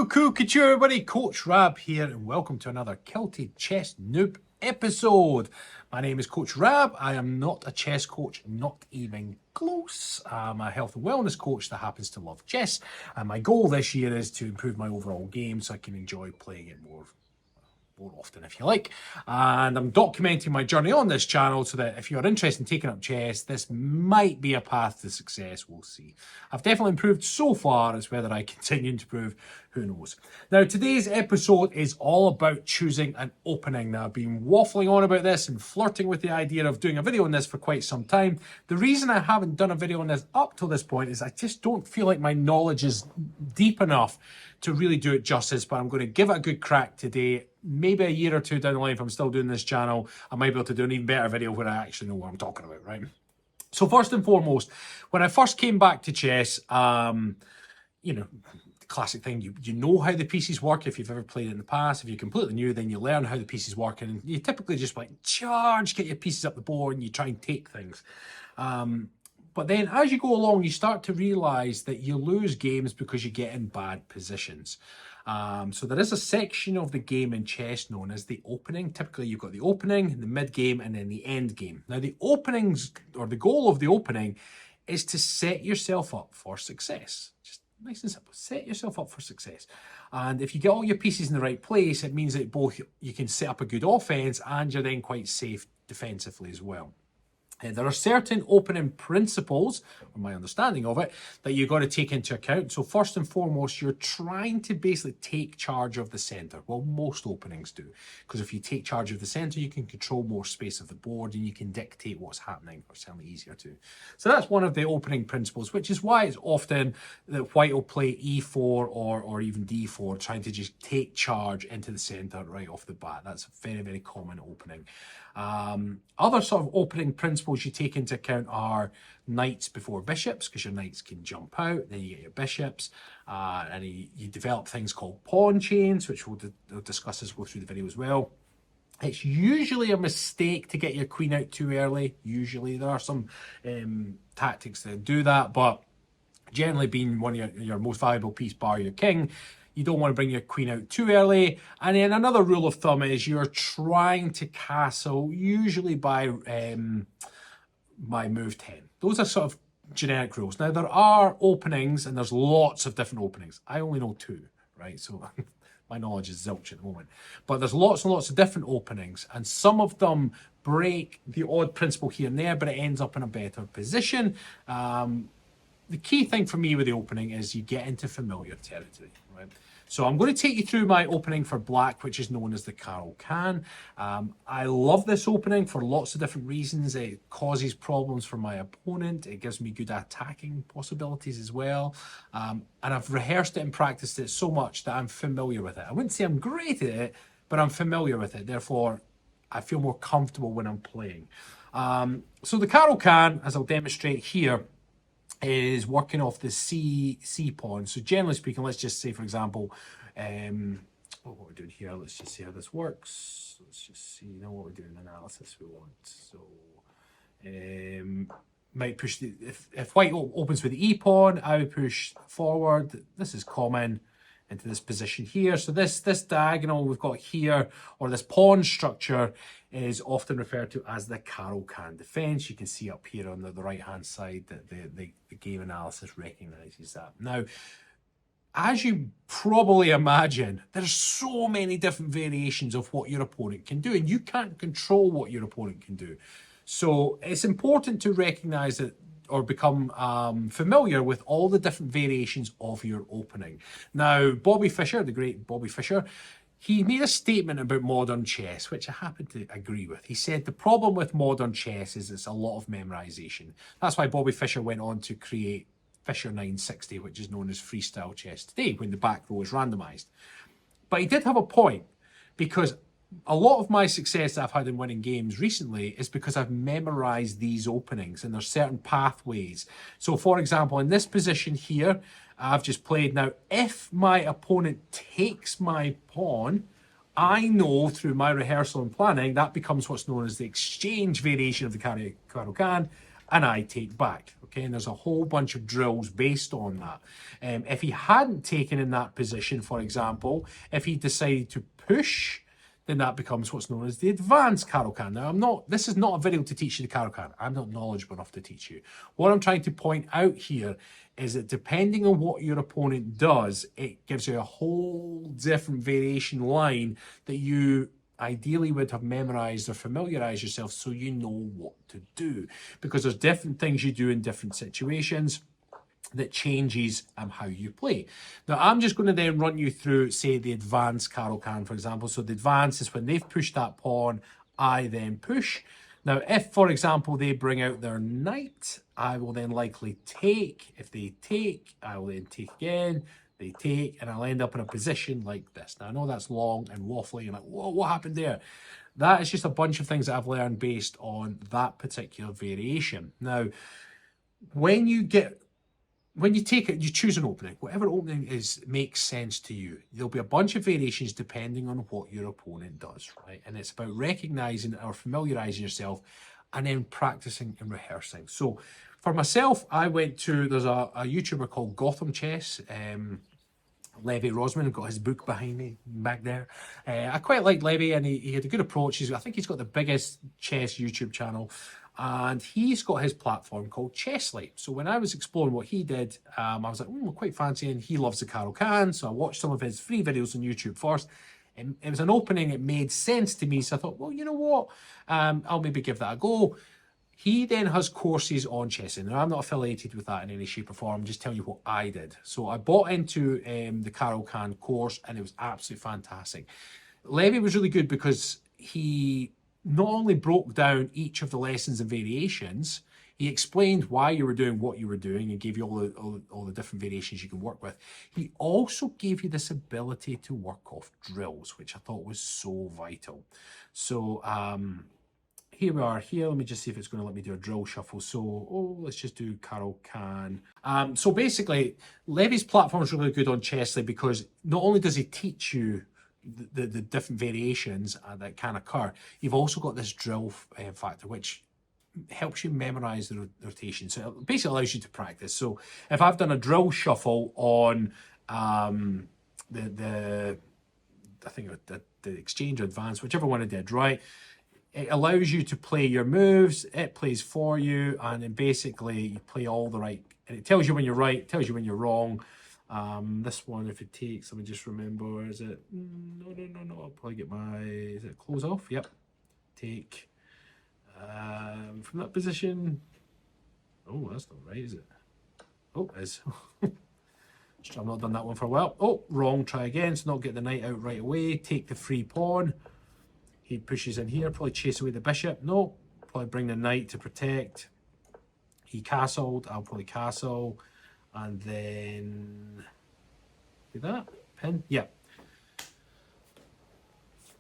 Couture everybody, Coach Rab here and welcome to another Kilted Chess Noob episode. My name is Coach Rab. I am not a chess coach, not even close. I'm a health and wellness coach that happens to love chess, and my goal this year is to improve my overall game so I can enjoy playing it more often if you like. And I'm documenting my journey on this channel so that if you're interested in taking up chess, this might be a path to success. We'll see. I've definitely improved so far. It's whether I continue to improve, who knows. Now today's episode is all about choosing an opening. Now I've been waffling on about this and flirting with the idea of doing a video on this for quite some time. The reason I haven't done a video on this up till this point is I just don't feel like my knowledge is deep enough to really do it justice, but I'm going to give it a good crack today. Maybe a year or two down the line, if I'm still doing this channel, I might be able to do an even better video where I actually know what I'm talking about, right? So first and foremost, when I first came back to chess, the classic thing, you know how the pieces work if you've ever played it in the past. If you're completely new, then you learn how the pieces work, and you typically just like charge, get your pieces up the board, and you try and take things. But then as you go along, you start to realize that you lose games because you get in bad positions. So there is a section of the game in chess known as the opening. Typically, you've got the opening, the mid game, and then the end game. Now, the openings, or the goal of the opening, is to set yourself up for success. Just nice and simple. Set yourself up for success. And if you get all your pieces in the right place, it means that both you can set up a good offense and you're then quite safe defensively as well. There are certain opening principles, or my understanding of it, that you've got to take into account. So first and foremost, you're trying to basically take charge of the center. Well, most openings do, because if you take charge of the center, you can control more space of the board and you can dictate what's happening, or certainly easier to. So that's one of the opening principles, which is why it's often that white will play e4 or even d4, trying to just take charge into the center right off the bat. That's a very, very common opening. Other sort of opening principles you take into account are knights before bishops, because your knights can jump out, then you get your bishops, and you develop things called pawn chains, which we'll discuss as we go through the video as well. It's usually a mistake to get your queen out too early. Usually there are some tactics that do that, but generally being one of your most valuable piece bar your king, you don't want to bring your queen out too early. And then another rule of thumb is you're trying to castle usually by move 10. Those are sort of generic rules. Now, there are openings, and there's lots of different openings. I only know two, right? So my knowledge is zilch at the moment. But there's lots and lots of different openings, and some of them break the odd principle here and there, but it ends up in a better position. The key thing for me with the opening is you get into familiar territory, right? So I'm going to take you through my opening for black, which is known as the Caro Kann. I love this opening for lots of different reasons. It causes problems for my opponent. It gives me good attacking possibilities as well. And I've rehearsed it and practiced it so much that I'm familiar with it. I wouldn't say I'm great at it, but I'm familiar with it. Therefore, I feel more comfortable when I'm playing. So the Caro Kann, as I'll demonstrate here, is working off the C pawn. So generally speaking, let's just say, for example, what we're doing here, let's just see how this works. Let's just see, what we're doing analysis we want. So might push the, if white opens with the E pawn, I would push forward. This is common into this position here. So this diagonal we've got here, or this pawn structure, is often referred to as the Caro Kann defense. You can see up here on the right hand side that the game analysis recognizes that. Now, as you probably imagine, there's so many different variations of what your opponent can do, and you can't control what your opponent can do. So it's important to recognize that, or become familiar with all the different variations of your opening. Now, Bobby Fischer, the great Bobby Fischer, he made a statement about modern chess, which I happen to agree with. He said the problem with modern chess is it's a lot of memorization. That's why Bobby Fischer went on to create Fischer 960, which is known as freestyle chess today, when the back row is randomized. But he did have a point, because a lot of my success I've had in winning games recently is because I've memorized these openings, and there's certain pathways. So for example, in this position here, I've just played. Now, if my opponent takes my pawn, I know through my rehearsal and planning, that becomes what's known as the exchange variation of the Caro Kann. and I take back. Okay, and there's a whole bunch of drills based on that. If he hadn't taken in that position, for example, if he decided to push, then that becomes what's known as the advanced Caro Kann. Now, this is not a video to teach you the Caro Kann. I'm not knowledgeable enough to teach you. What I'm trying to point out here is that depending on what your opponent does, it gives you a whole different variation line that you ideally would have memorized or familiarized yourself so you know what to do. Because there's different things you do in different situations that changes how you play. Now, I'm just going to then run you through, say, the advanced Caro Kann, for example. So the advance is when they've pushed that pawn, I then push. Now, if, for example, they bring out their knight, I will then likely take. If they take, I will then take again. They take, and I'll end up in a position like this. Now, I know that's long and waffly. You're like, whoa, what happened there? That is just a bunch of things that I've learned based on that particular variation. Now, when you take it, you choose an opening. Whatever opening makes sense to you. There'll be a bunch of variations depending on what your opponent does, right? And it's about recognizing or familiarizing yourself and then practicing and rehearsing. So for myself, I went to, there's a YouTuber called Gotham Chess, Levy Rosman, got his book behind me back there. I quite liked Levy, and he had a good approach. I think he's got the biggest chess YouTube channel, and he's got his platform called Chessly. So when I was exploring what he did, I was like, I'm quite fancying. He loves the Caro Kann, so I watched some of his free videos on YouTube first. And it was an opening, it made sense to me, so I thought, well, you know what, I'll maybe give that a go. He then has courses on chessing. Now, I'm not affiliated with that in any shape or form. I'm just telling you what I did. So I bought into the Caro Kann course, and it was absolutely fantastic. Levy was really good because he not only broke down each of the lessons and variations, he explained why you were doing what you were doing and gave you all the different variations you can work with. He also gave you this ability to work off drills, which I thought was so vital. So, here we are here. Let me just see if it's going to let me do a drill shuffle. So, let's just do Caro Kann. So basically, Levy's platform is really good on Chessly because not only does he teach you the different variations that can occur, you've also got this drill factor, which helps you memorize the rotation. So it basically allows you to practice. So if I've done a drill shuffle on I think the exchange or advance, whichever one I did, right? It allows you to play your moves, it plays for you, and then basically you play all the right, and it tells you when you're right, it tells you when you're wrong. This one, if it takes, let me just remember, is it, no, I'll probably get my, is it close off? Yep, take, from that position, oh, that's not right, is it? Oh, it is. I've not done that one for a while. Oh, wrong, try again, so not get the knight out right away, take the free pawn. He pushes in here, probably chase away the bishop. No, probably bring the knight to protect. He castled, I'll probably castle. And then, do that, pin, yeah.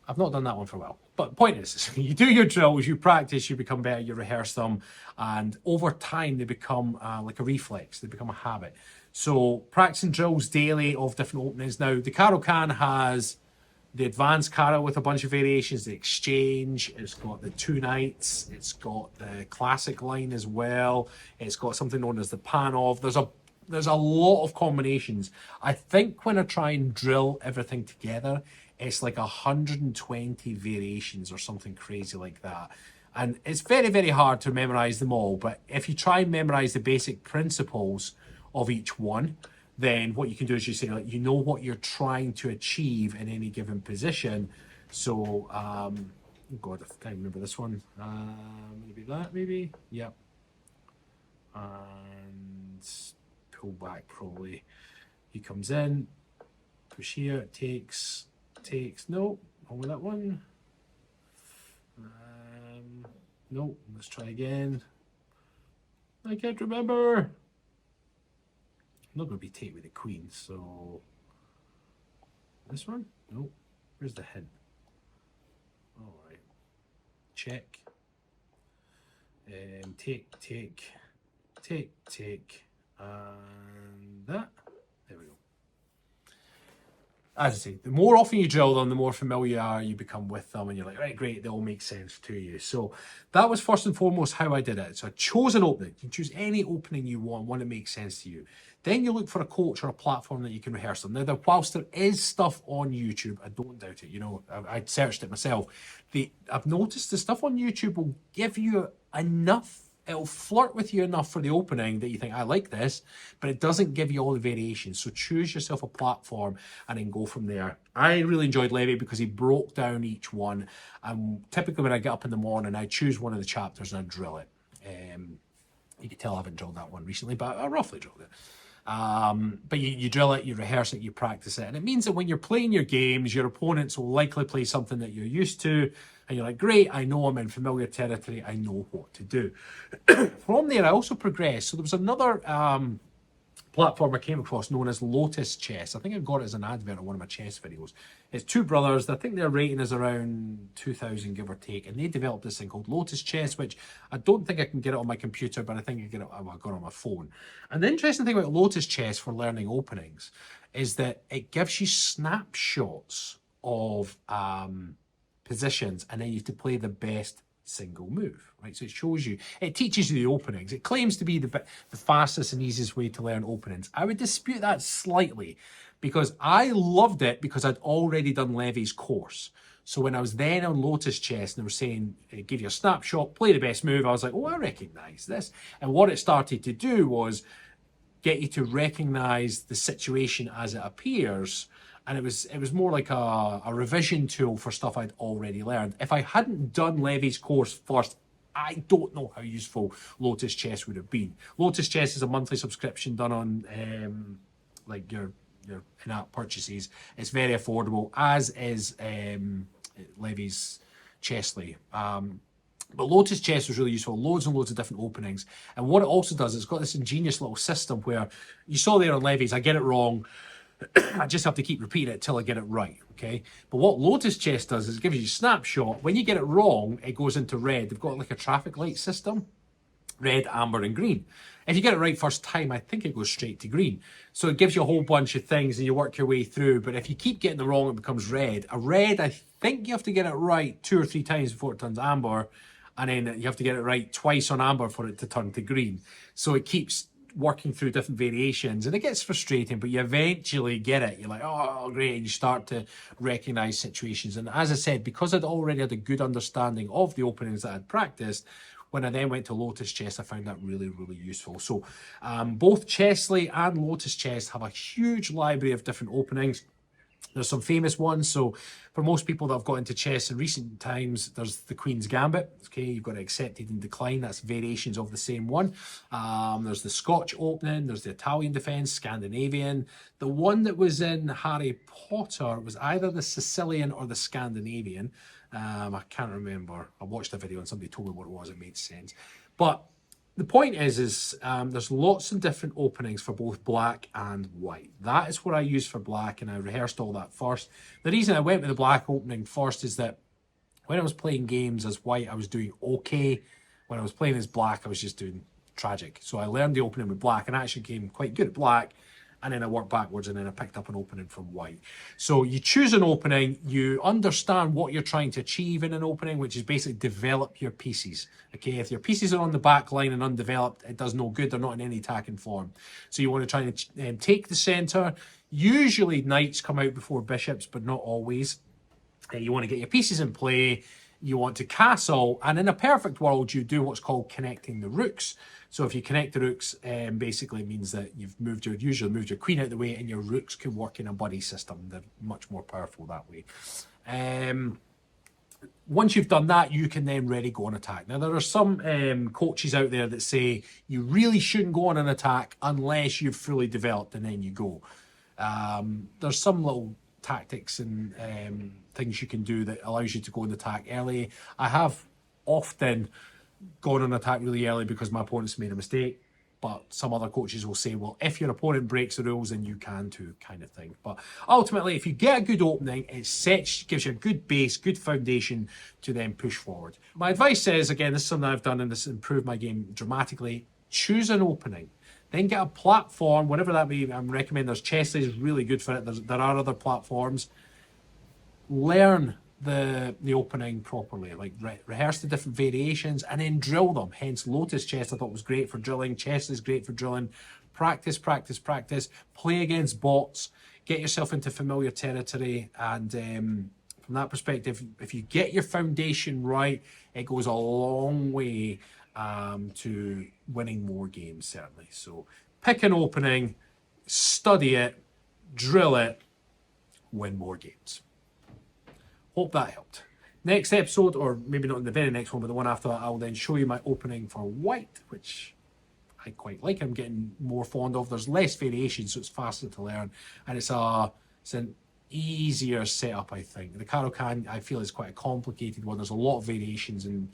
I've not done that one for a while. But the point is, you do your drills, you practice, you become better, you rehearse them. And over time, they become like a reflex, they become a habit. So practicing drills daily of different openings. Now, the Caro Kann has the advanced Caro with a bunch of variations, the exchange, it's got the two knights, it's got the classic line as well, it's got something known as the Panov. There's a lot of combinations. I think when I try and drill everything together, it's like 120 variations or something crazy like that. And it's very, very hard to memorize them all, but if you try and memorize the basic principles of each one, then what you can do is you say, like, you know what you're trying to achieve in any given position. So, oh God, I can't remember this one. Maybe that, maybe. Yep. And pull back probably. He comes in, push here, takes, no, only that one. No, let's try again. I can't remember. I'm not going to be take with the queen, so this one? No. Where's the hint? All right. Check. Take, and that. There we go. as I say, the more often you drill them, the more familiar you become with them, and you're like, right, great, they all make sense to you. So that was first and foremost how I did it. So I chose an opening. You choose any opening you want, one that makes sense to you. Then you look for a coach or a platform that you can rehearse them. Now, whilst there is stuff on YouTube, I don't doubt it. You know, I searched it myself. I've noticed the stuff on YouTube will give you enough. It'll flirt with you enough for the opening that you think, I like this, but it doesn't give you all the variations. So choose yourself a platform and then go from there. I really enjoyed Levy because he broke down each one. And typically when I get up in the morning, I choose one of the chapters and I drill it. You can tell I haven't drilled that one recently, but I roughly drilled it. But you drill it, you rehearse it, you practice it. And it means that when you're playing your games, your opponents will likely play something that you're used to. And you're like, great, I know I'm in familiar territory. I know what to do. From there, I also progressed. So there was another platform I came across known as Lotus Chess. I think I got it as an advert on one of my chess videos. It's two brothers. I think their rating is around 2,000, give or take. And they developed this thing called Lotus Chess, which I don't think I can get it on my computer, but I think I got it on my phone. And the interesting thing about Lotus Chess for learning openings is that it gives you snapshots of positions, and then you have to play the best single move, right? So it shows you, it teaches you the openings. It claims to be the fastest and easiest way to learn openings. I would dispute that slightly because I loved it because I'd already done Levy's course. So when I was then on Lotus Chess and they were saying, give you a snapshot, play the best move, I was like, oh, I recognize this. And what it started to do was get you to recognize the situation as it appears. And it was more like a revision tool for stuff I'd already learned. If I hadn't done Levy's course first, I don't know how useful Lotus Chess would have been. Lotus Chess is a monthly subscription done on like your in-app purchases. It's very affordable, as is Levy's Chessly. But Lotus Chess was really useful, loads and loads of different openings. And what it also does, it's got this ingenious little system where you saw there on Levy's, I get it wrong, I just have to keep repeating it till I get it right, okay? But what Lotus Chess does is it gives you a snapshot. When you get it wrong, it goes into red. They've got like a traffic light system, red, amber, and green. If you get it right first time, I think it goes straight to green. So it gives you a whole bunch of things and you work your way through. But if you keep getting it wrong, it becomes red. A red, I think you have to get it right 2 or 3 times before it turns amber. And then you have to get it right twice on amber for it to turn to green. So it keeps working through different variations and it gets frustrating, but you eventually get it. You're like, oh, great. And you start to recognize situations. And as I said, because I'd already had a good understanding of the openings that I'd practiced, when I then went to Lotus Chess, I found that really, really useful. So both Chessly and Lotus Chess have a huge library of different openings. There's some famous ones. So for most people that have got into chess in recent times, there's the Queen's Gambit. Okay, you've got accepted and decline. That's variations of the same one. There's the Scotch opening. There's the Italian defense, Scandinavian. The one that was in Harry Potter was either the Sicilian or the Scandinavian. I can't remember. I watched a video and somebody told me what it was. It made sense. But the point is there's lots of different openings for both black and white. That is what I use for black, and I rehearsed all that first. The reason I went with the black opening first is that when I was playing games as white, I was doing okay. When I was playing as black, I was just doing tragic. So I learned the opening with black and actually became quite good at black. And then I worked backwards and then I picked up an opening from white. So you choose an opening, you understand what you're trying to achieve in an opening, which is basically develop your pieces. Okay, if your pieces are on the back line and undeveloped, it does no good. They're not in any attacking form. So you want to try and take the center. Usually knights come out before bishops, but not always. You want to get your pieces in play. You want to castle, and in a perfect world, you do what's called connecting the rooks. So if you connect the rooks, basically it means that you've usually moved your queen out of the way, and your rooks can work in a buddy system. They're much more powerful that way. Once you've done that, you can then really go on attack. Now, there are some coaches out there that say you really shouldn't go on an attack unless you've fully developed, and then you go. There's some little tactics and things you can do that allows you to go on attack early. I have often gone on attack really early because my opponent's made a mistake, but some other coaches will say, well, if your opponent breaks the rules, then you can too, kind of thing. But ultimately, if you get a good opening, it gives you a good base, good foundation to then push forward. My advice is, again, this is something I've done and this has improved my game dramatically, choose an opening Then get a platform, whatever that may be. I recommend there's Chess is really good for it. There are other platforms. Learn the opening properly, like rehearse the different variations and then drill them. Hence Lotus Chess I thought was great for drilling. Chess is great for drilling. Practice, practice, practice. Play against bots. Get yourself into familiar territory, and from that perspective, if you get your foundation right, it goes a long way to winning more games, certainly. So pick an opening, study it, drill it, win more games. Hope that helped. Next episode, or maybe not in the very next one, but the one after that, I'll then show you my opening for white, which I quite like. I'm getting more fond of. There's less variation, so it's faster to learn, and it's an easier setup, I think. The Caro Kann, I feel, is quite a complicated one. There's a lot of variations and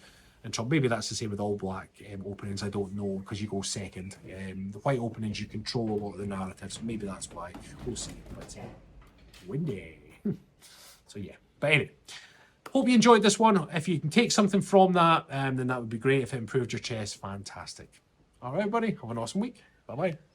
trouble. Maybe that's the same with all black openings. I don't know, because you go second. The white openings, you control a lot of the narrative, so maybe that's why. We'll see. But windy. So yeah. But anyway, hope you enjoyed this one. If you can take something from that, then that would be great. If it improved your chess, fantastic. All right, everybody. Have an awesome week. Bye-bye.